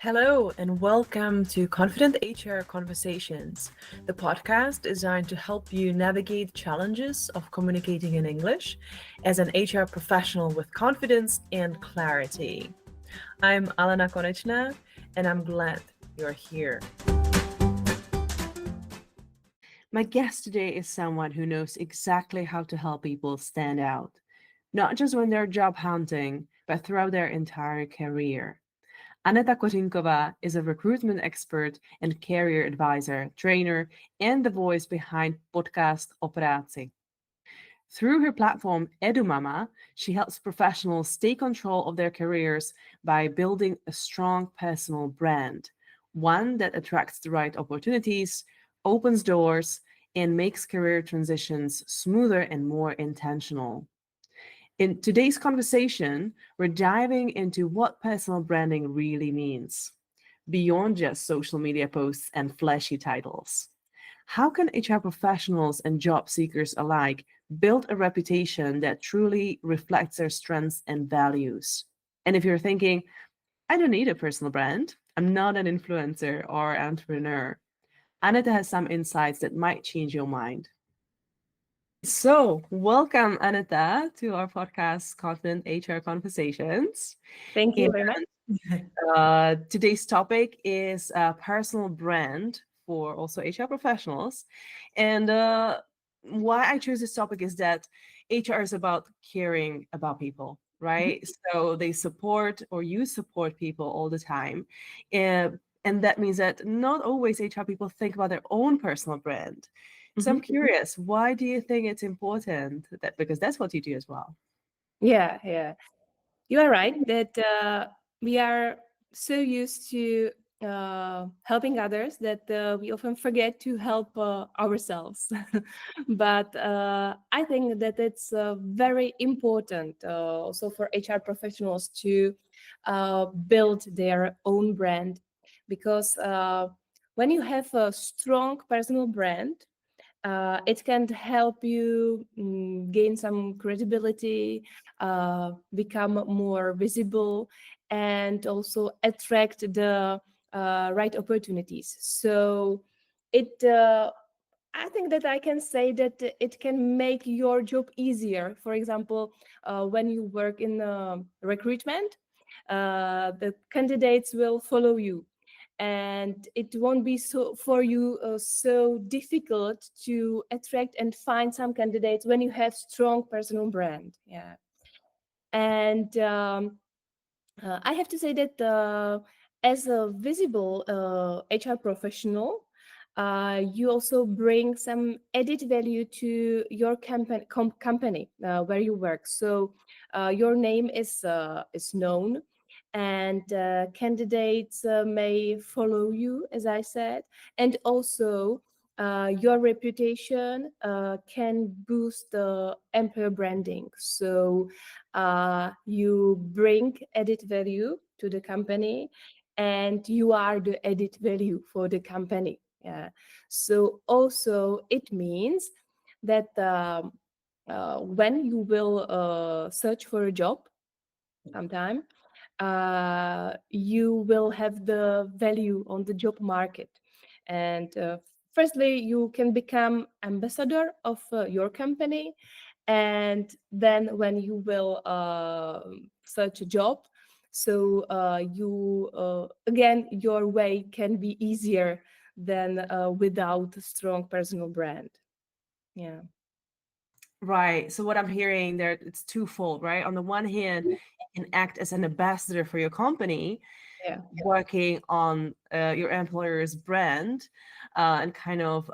Hello, and welcome to Confident HR Conversations, the podcast designed to help you navigate challenges of communicating in English as an HR professional with confidence and clarity. I'm Aneta Kořínková, and I'm glad you're here. My guest today is someone who knows exactly how to help people stand out, not just when they're job hunting, but throughout their entire career. Aneta Kořínková is a recruitment expert and career advisor, trainer, and the voice behind podcast O práci. Through her platform EduMama, she helps professionals stay control of their careers by building a strong personal brand, one that attracts the right opportunities, opens doors, and makes career transitions smoother and more intentional. In today's conversation, we're diving into what personal branding really means, beyond just social media posts and flashy titles. How can HR professionals and job seekers alike build a reputation that truly reflects their strengths and values? And if you're thinking, I don't need a personal brand, I'm not an influencer or entrepreneur, Aneta has some insights that might change your mind. So, welcome, Aneta, to our podcast, Confident HR Conversations. Thank you And very much. today's topic is personal brand for also HR professionals. And why I chose this topic is that HR is about caring about people, right? So they support or you support people all the time. And that means that not always HR people think about their own personal brand. So I'm curious, why do you think it's important that because that's what you do as well? Yeah. You are right that we are so used to helping others that we often forget to help ourselves. But I think that it's very important also for HR professionals to build their own brand because when you have a strong personal brand, it can help you gain some credibility, become more visible, and also attract the right opportunities. So it. I think that I can say that it can make your job easier. For example, when you work in recruitment, the candidates will follow you, and it won't be so for you so difficult to attract and find some candidates when you have strong personal brand. Yeah, and I have to say that as a visible HR professional, you also bring some added value to your company where you work. So your name is known, and candidates may follow you, as I said, and also your reputation can boost the employer branding. So you bring added value to the company, and you are the added value for the company. Yeah. So also it means that when you will search for a job sometime, you will have the value on the job market. And firstly, you can become ambassador of your company. And then when you will search a job, so you again, your way can be easier than without a strong personal brand. Yeah. Right. So what I'm hearing there, it's twofold, right? On the one hand, you can act as an ambassador for your company, Yeah. working on your employer's brand, and kind of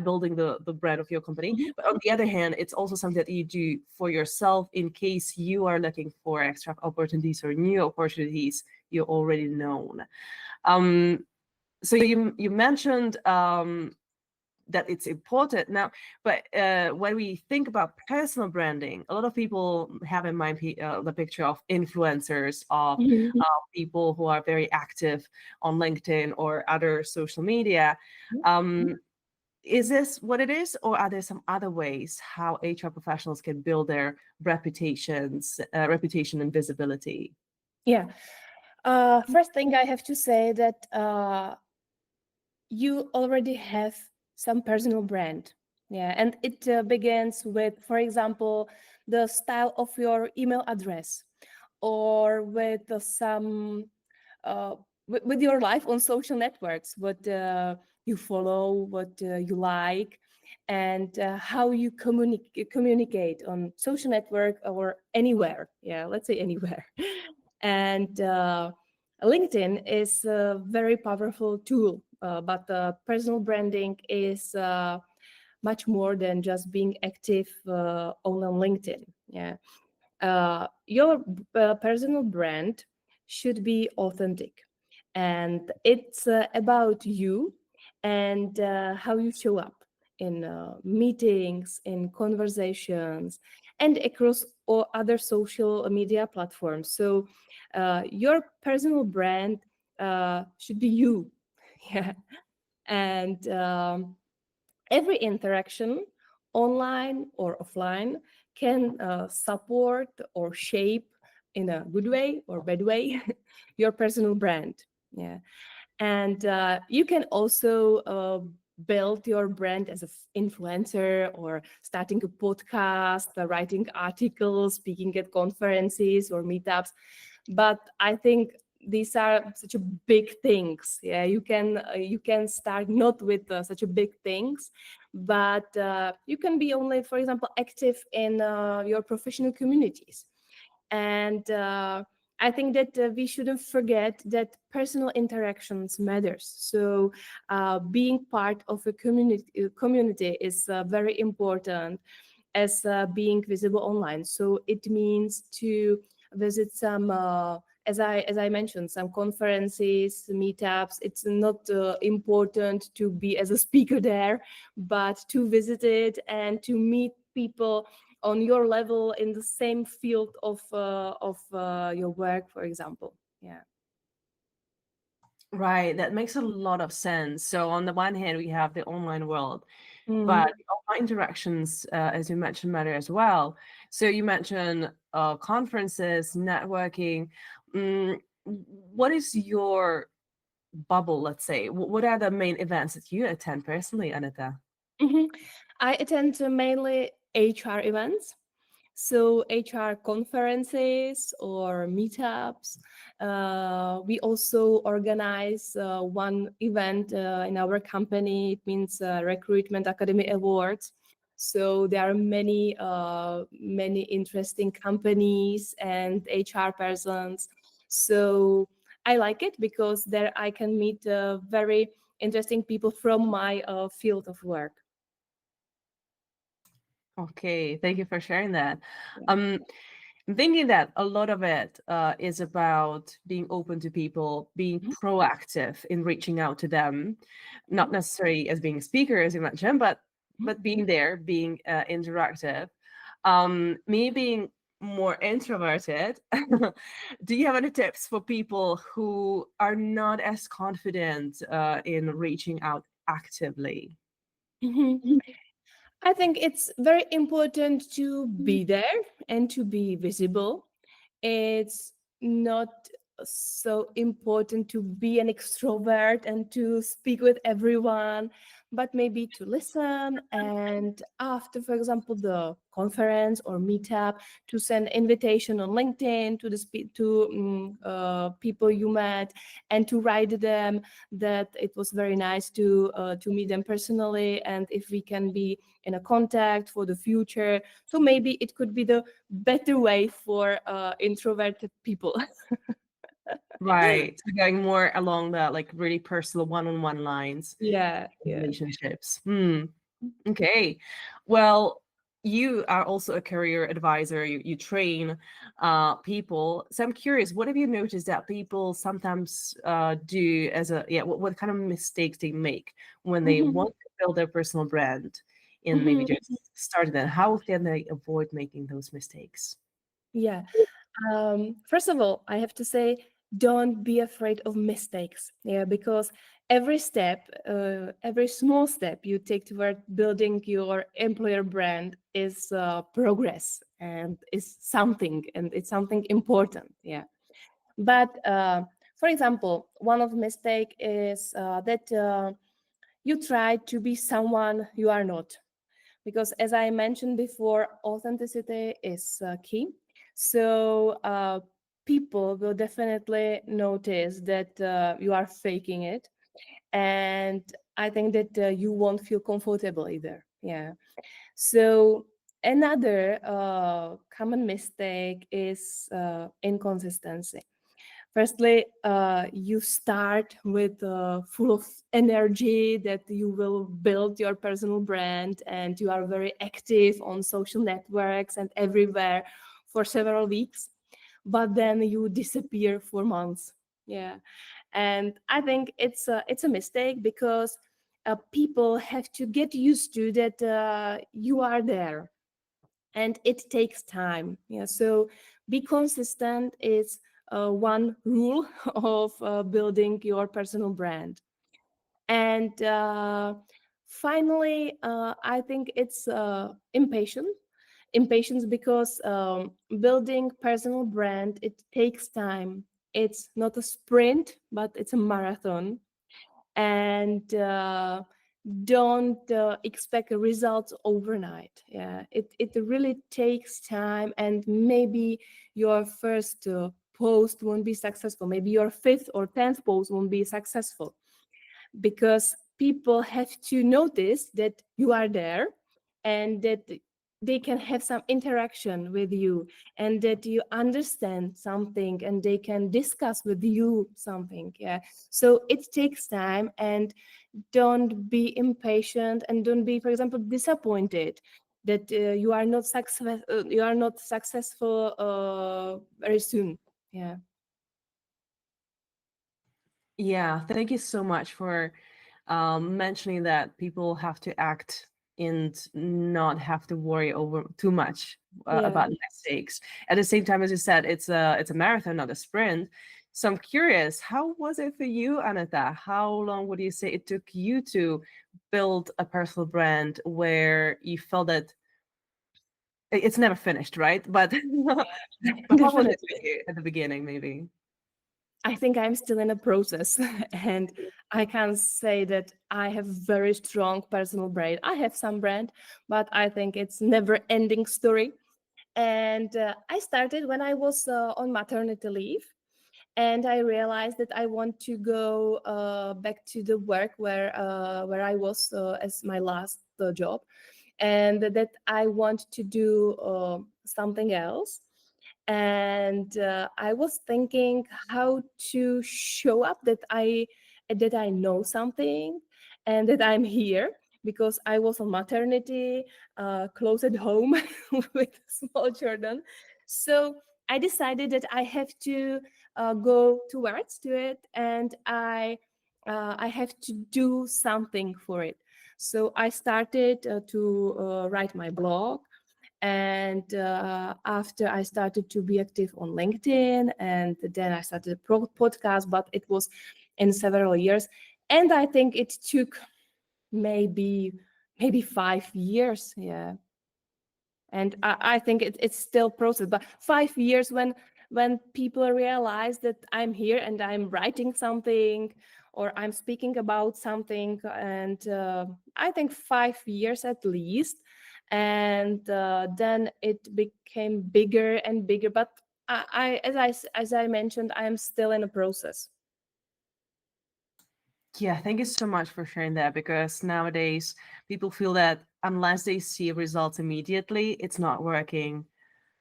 building the brand of your company. But on the other hand, it's also something that you do for yourself in case you are looking for extra opportunities or new opportunities you're already known. So you mentioned that it's important now, but when we think about personal branding, a lot of people have in mind the picture of influencers, of Mhm. people who are very active on LinkedIn or other social media. um, is this what it is, or are there some other ways how HR professionals can build their reputation and visibility? Yeah. First thing I have to say that you already have some personal brand. Yeah, and it begins with, for example, the style of your email address, or with uh, with your life on social networks, what you follow, what you like, and how you communicate on social network or anywhere. Yeah, let's say anywhere. And LinkedIn is a very powerful tool, but personal branding is much more than just being active on LinkedIn. Yeah, your personal brand should be authentic, and it's about you and how you show up in meetings, in conversations, and across all other social media platforms. So your personal brand should be you. Yeah, and every interaction, online or offline, can support or shape in a good way or bad way your personal brand. Yeah, and you can also build your brand as an influencer, or starting a podcast, writing articles, speaking at conferences or meetups. But I think these are such a big things. Yeah, you can start not with such a big things, but you can be only, for example, active in your professional communities. And I think that we shouldn't forget that personal interactions matters. So being part of a community is very important as being visible online. So it means to visit some as I mentioned, some conferences, meetups. It's not important to be as a speaker there, but to visit it and to meet people on your level in the same field of your work, for example. Yeah. Right, that makes a lot of sense. So on the one hand, we have the online world, Mm. but the offline interactions, as you mentioned, matter as well. So you mentioned conferences, networking. Mm, what is your bubble, let's say? What are the main events that you attend personally, Aneta? Mhm. I attend mainly HR events. So HR conferences or meetups. We also organize one event in our company. It means Recruitment Academy Awards. So there are many interesting companies and HR persons. So I like it because there I can meet very interesting people from my field of work. Okay, thank you for sharing that. Um, I'm thinking that a lot of it is about being open to people, being Mhm. proactive in reaching out to them, not necessarily as being a speaker, as you mentioned, but being there, being interactive. Me being more introverted, do you have any tips for people who are not as confident in reaching out actively? Mhm. I think it's very important to be there and to be visible. It's not so important to be an extrovert and to speak with everyone, but maybe to listen, and after, for example, the conference or meetup, to send invitation on LinkedIn to people you met, and to write them that it was very nice to meet them personally, and if we can be in a contact for the future. So maybe it could be the better way for introverted people. Right. So going more along the like really personal one-on-one lines, Yeah, yeah. relationships. Hmm. Okay. Well, you are also a career advisor. You train people. So I'm curious, what have you noticed that people sometimes do as a yeah, what kind of mistakes they make when they Mhm, want to build their personal brand and maybe mhm. just started then? How can they avoid making those mistakes? Yeah. First of all, I have to say, don't be afraid of mistakes. Yeah, because every small step you take toward building your employer brand is progress, and is something, and it's something important. Yeah. But for example, one of the mistake is that you try to be someone you are not, because as I mentioned before, authenticity is key. So people will definitely notice that you are faking it, and I think that you won't feel comfortable either. Yeah. So another common mistake is inconsistency. Firstly, you start with full of energy that you will build your personal brand, and you are very active on social networks and everywhere for several weeks, but then you disappear for months. Yeah, and I think it's a mistake, because people have to get used to that you are there, and it takes time. Yeah, so be consistent is one rule of building your personal brand. And finally, I think it's impatience, because building personal brand, it takes time. It's not a sprint, but it's a marathon. And don't expect results overnight. Yeah, it really takes time, and maybe your first post won't be successful, maybe your fifth or 10th post won't be successful, because people have to notice that you are there, and that they can have some interaction with you, and that you understand something, and they can discuss with you something. Yeah, so it takes time, and don't be impatient, and don't be, for example, disappointed that you are not successful very soon. Yeah. Yeah, thank you so much for mentioning that people have to act and not have to worry over too much Yeah. about mistakes. At the same time, as you said, it's a marathon, not a sprint. So I'm curious, how was it for you, Aneta? How long would you say it took you to build a personal brand where you felt that it's never finished, right? But but how was it Definitely. for you at the beginning, maybe? I think I'm still in a process, and I can say that I have very strong personal brand. I have some brand, but I think it's never ending story. And I started when I was on maternity leave, and I realized that I want to go back to the work where I was as my last job, and that I want to do something else. And I was thinking how to show up that I know something, and that I'm here, because I was on maternity, close at home with small children. So I decided that I have to go towards to it, and I have to do something for it. So I started to write my blog, and after I started to be active on LinkedIn, and then I started a podcast, but it was in several years, and I think it took maybe 5 years. Yeah, and I think it's still process, but 5 years, when people realize that I'm here and I'm writing something, or I'm speaking about something, and I think 5 years at least, and then it became bigger and bigger. But as I mentioned, I am still in a process. Yeah, thank you so much for sharing that because nowadays people feel that unless they see results immediately, it's not working.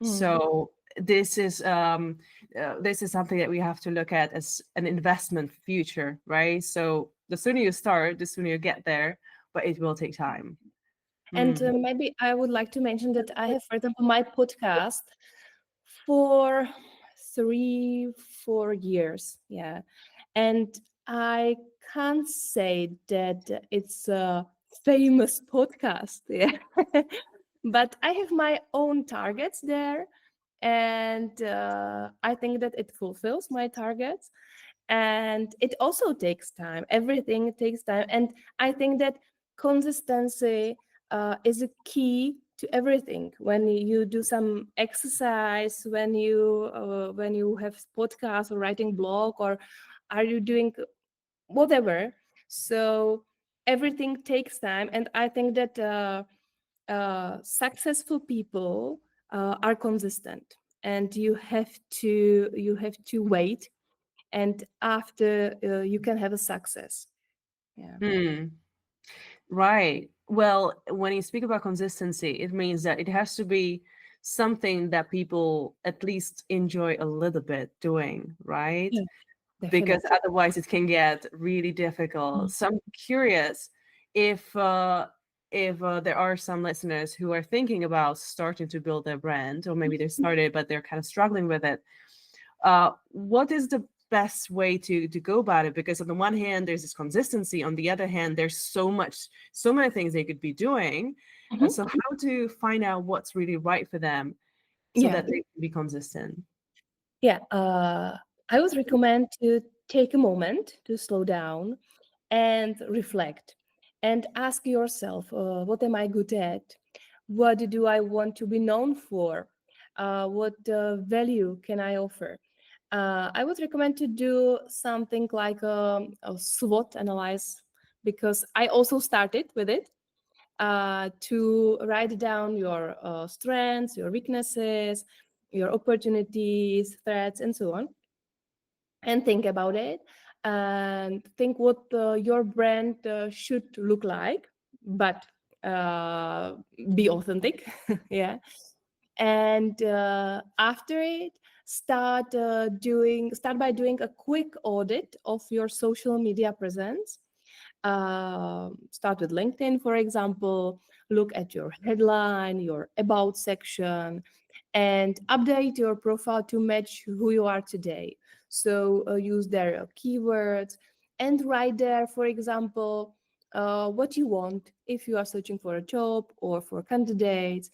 Mm. So this is something that we have to look at as an investment for future, right? So the sooner you start, the sooner you get there, but it will take time. And Mm. maybe I would like to mention that I have, for example, my podcast for 3 4 years. Yeah, and I can't say that it's a famous podcast. Yeah, but I have my own targets there, and I think that it fulfills my targets. And it also takes time. Everything takes time, and I think that consistency is a key to everything. When you do some exercise, when you have podcast or writing blog, or are you doing whatever. So everything takes time, and I think that successful people are consistent, and you have to wait, and after you can have a success. Yeah. Hmm. Right. Well, when you speak about consistency, it means that it has to be something that people at least enjoy a little bit doing, right? Yeah, Because definitely. otherwise it can get really difficult. Mm. So I'm curious if there are some listeners who are thinking about starting to build their brand, or maybe they started but they're kind of struggling with it. What is the best way to go about it? Because on the one hand, there's this consistency. On the other hand, there's so many things they could be doing. Mhm. So how to find out what's really right for them so Yeah, that they can be consistent? yeah. I would recommend to take a moment to slow down and reflect and ask yourself, what am I good at? What do I want to be known for? What value can I offer? I would recommend to do something like a SWOT analyze, because I also started with it, to write down your strengths, your weaknesses, your opportunities, threats, and so on, and think about it, and think what your brand should look like, but uh, be authentic. Yeah. And after it, start by doing a quick audit of your social media presence. Start with LinkedIn, for example. Look at your headline, your about section, and update your profile to match who you are today. So use their keywords and write there, for example, what you want. If you are searching for a job or for candidates,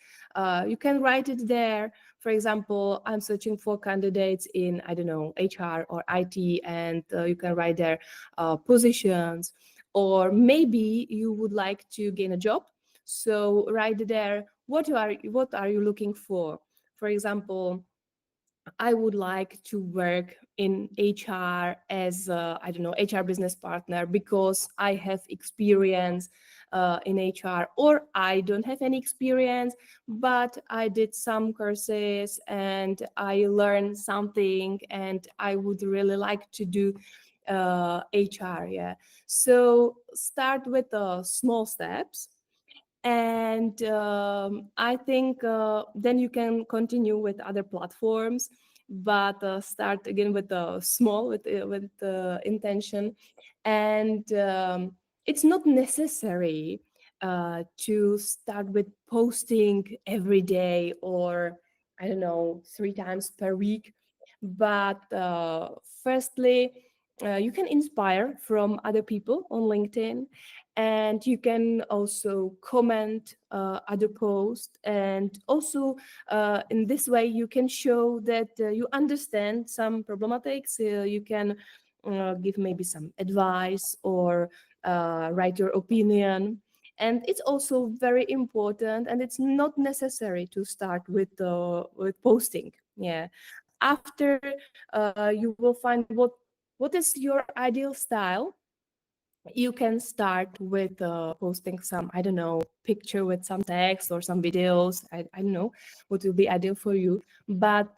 you can write it there. For example, I'm searching for candidates in, I don't know, HR or IT, and you can write there positions. Or maybe you would like to gain a job, so write there what are you looking for. For example, I would like to work in HR as I don't know, HR business partner, because I have experience in HR, or I don't have any experience, but I did some courses and I learned something, and I would really like to do HR. Yeah. So start with small steps, and I think then you can continue with other platforms, but start again with the small, with the intention. And it's not necessary to start with posting every day, or I don't know, 3 times per week. But firstly, you can inspire from other people on LinkedIn, and you can also comment other posts, and also in this way you can show that you understand some problematics. You can give maybe some advice, or write your opinion. And it's also very important, and it's not necessary to start with posting. Yeah. After you will find what is your ideal style, you can start with posting some, I don't know, picture with some text or some videos. I don't know what will be ideal for you, but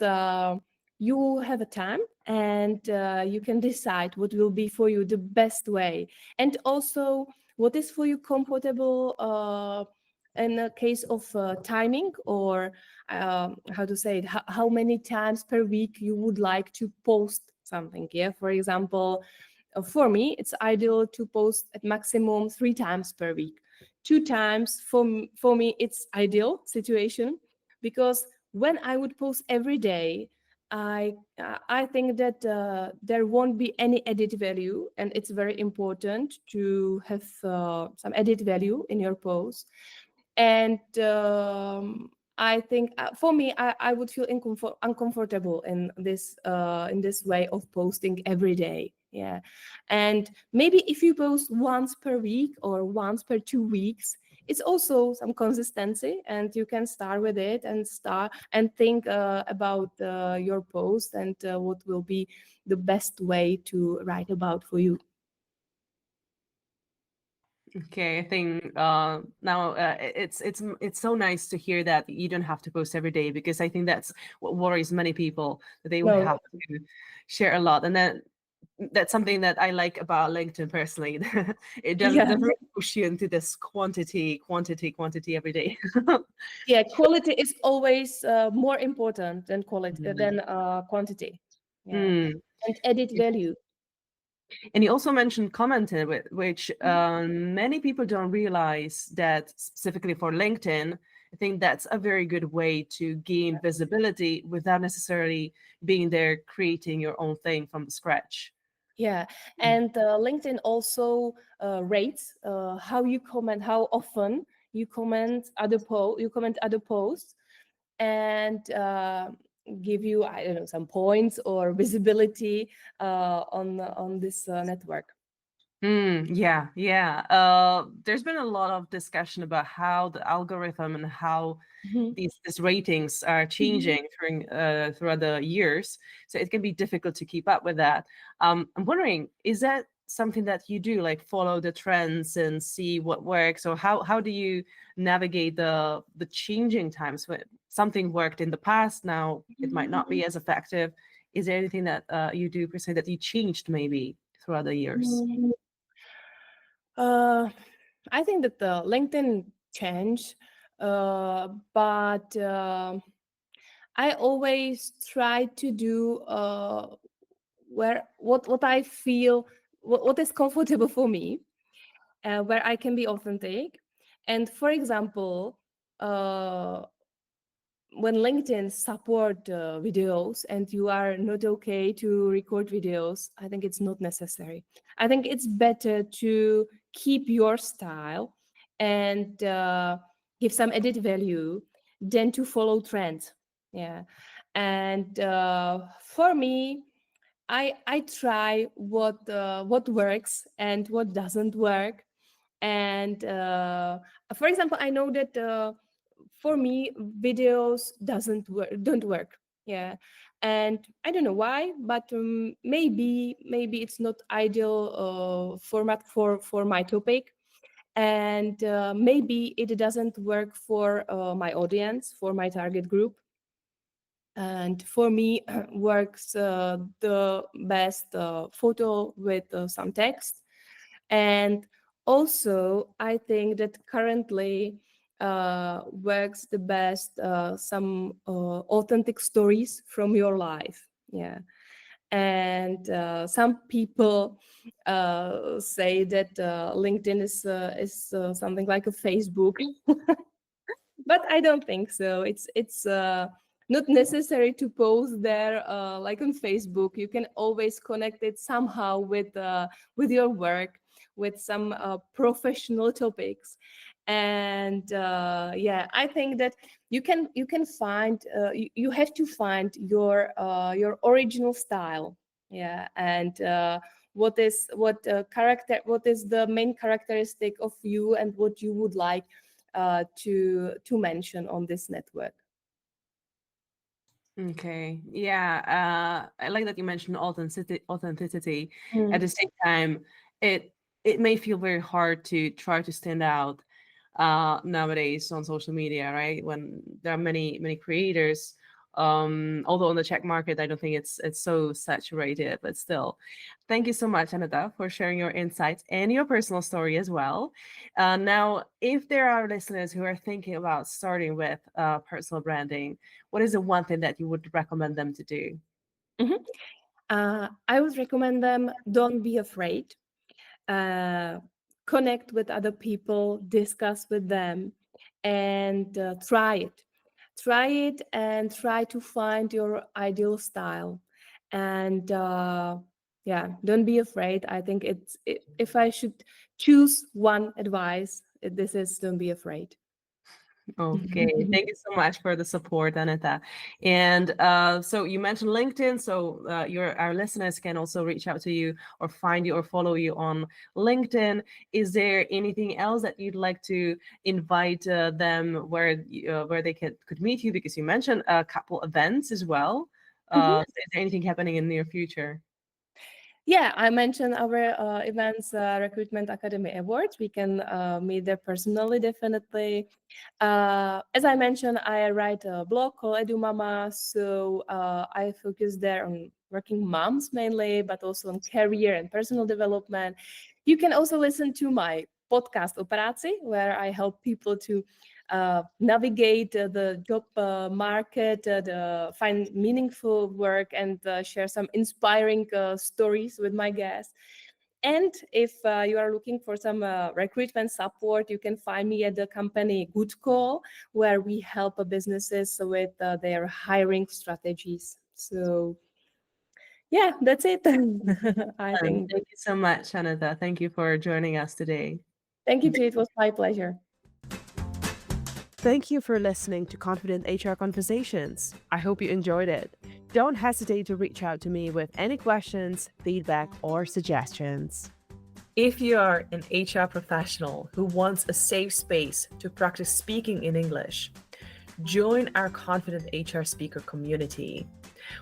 you have a time, and you can decide what will be for you the best way, and also what is for you comfortable in a case of timing, or how to say it, how many times per week you would like to post something. Yeah, for example, for me, it's ideal to post at maximum 3 times per week. 2 times for me, it's ideal situation, because when I would post every day, I think that there won't be any added value, and it's very important to have some added value in your post. And I think for me, I would feel uncomfortable in this way of posting every day. Yeah. And maybe if you post once per week or once per 2 weeks, it's also some consistency, and you can start with it and start and think about your post and what will be the best way to write about for you. Okay, I think now it's so nice to hear that you don't have to post every day, because I think that's what worries many people, that they would No. have to share a lot. And then that's something that I like about LinkedIn personally. Yeah. Doesn't really push you into this quantity every day. Yeah, quality is always more important than quality Mm. than quantity. Yeah, Mm. and added value. And you also mentioned commenting, which many people don't realize that specifically for LinkedIn, I think that's a very good way to gain visibility without necessarily being there creating your own thing from the scratch. Yeah, Mm. and LinkedIn also rates how you comment, how often you comment other posts, and give you, I don't know, some points or visibility on this network. Yeah, yeah. There's been a lot of discussion about how the algorithm and how Mhm. these ratings are changing throughout the years, so it can be difficult to keep up with that. I'm wondering, is that something that you do, like follow the trends and see what works, or how do you navigate the changing times when something worked in the past, now it might not be as effective? Is there anything that you do personally that you changed maybe throughout the years? Mhm. Uh, I think that the LinkedIn changed, but I always try to do where what I feel, what is comfortable for me, where I can be authentic. And for example, uh, when LinkedIn support videos and you are not okay to record videos, I think it's not necessary. I think it's better to keep your style and give some added value than to follow trends. Yeah, and for me, I try what works and what doesn't work. And for example, I know that for me videos doesn't work don't work. Yeah, and I don't know why, but maybe it's not ideal format for my topic, and maybe it doesn't work for my audience, for my target group. And for me works the best photo with some text. And also I think that currently works the best some authentic stories from your life. Yeah, and some people say that LinkedIn is something like a Facebook. But I don't think so. It's not necessary to post there like on Facebook. You can always connect it somehow with your work, with some professional topics. And yeah, I think that you can find you have to find your original style. Yeah, and what is the main characteristic of you and what you would like to mention on this network. Okay. Yeah. I like that you mentioned authenticity. At Mm. the same time, it may feel very hard to try to stand out nowadays on social media, right? When there are many creators. Although on the Czech market, I don't think it's so saturated, but still. Thank you so much, Aneta, for sharing your insights and your personal story as well. Now, if there are listeners who are thinking about starting with personal branding, what is the one thing that you would recommend them to do? Mhm. I would recommend them, don't be afraid. Uh, Connect with other people, discuss with them, and try it. Try it and try to find your ideal style. And yeah, don't be afraid. I think if I should choose one advice, this is don't be afraid. Okay, thank you so much for the support, Aneta. And so you mentioned LinkedIn, so our listeners can also reach out to you or find you or follow you on LinkedIn. Is there anything else that you'd like to invite them where they could meet you? Because you mentioned a couple events as well. Mhm. So is there anything happening in the near future? Yeah, I mentioned our events, Recruitment Academy Awards. We can meet there personally, definitely. As I mentioned, I write a blog called Edu Mama, so I focus there on working moms mainly, but also on career and personal development. You can also listen to my podcast O práci, where I help people to navigate the job market, find meaningful work, and share some inspiring stories with my guests. And if you are looking for some recruitment support, you can find me at the company Good Call, where we help businesses with their hiring strategies. So, yeah, that's it. I think. Thank you so much, Aneta. Thank you for joining us today. Thank you, too. It was my pleasure. Thank you for listening to Confident HR Conversations. I hope you enjoyed it. Don't hesitate to reach out to me with any questions, feedback, or suggestions. If you are an HR professional who wants a safe space to practice speaking in English, join our Confident HR Speaker community.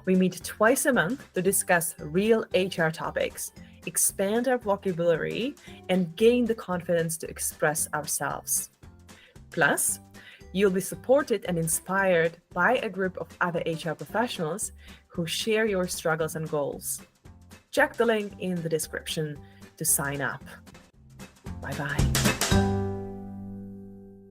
We meet twice a month to discuss real HR topics, expand our vocabulary, and gain the confidence to express ourselves. Plus, you'll be supported and inspired by a group of other HR professionals who share your struggles and goals. Check the link in the description to sign up. Bye-bye.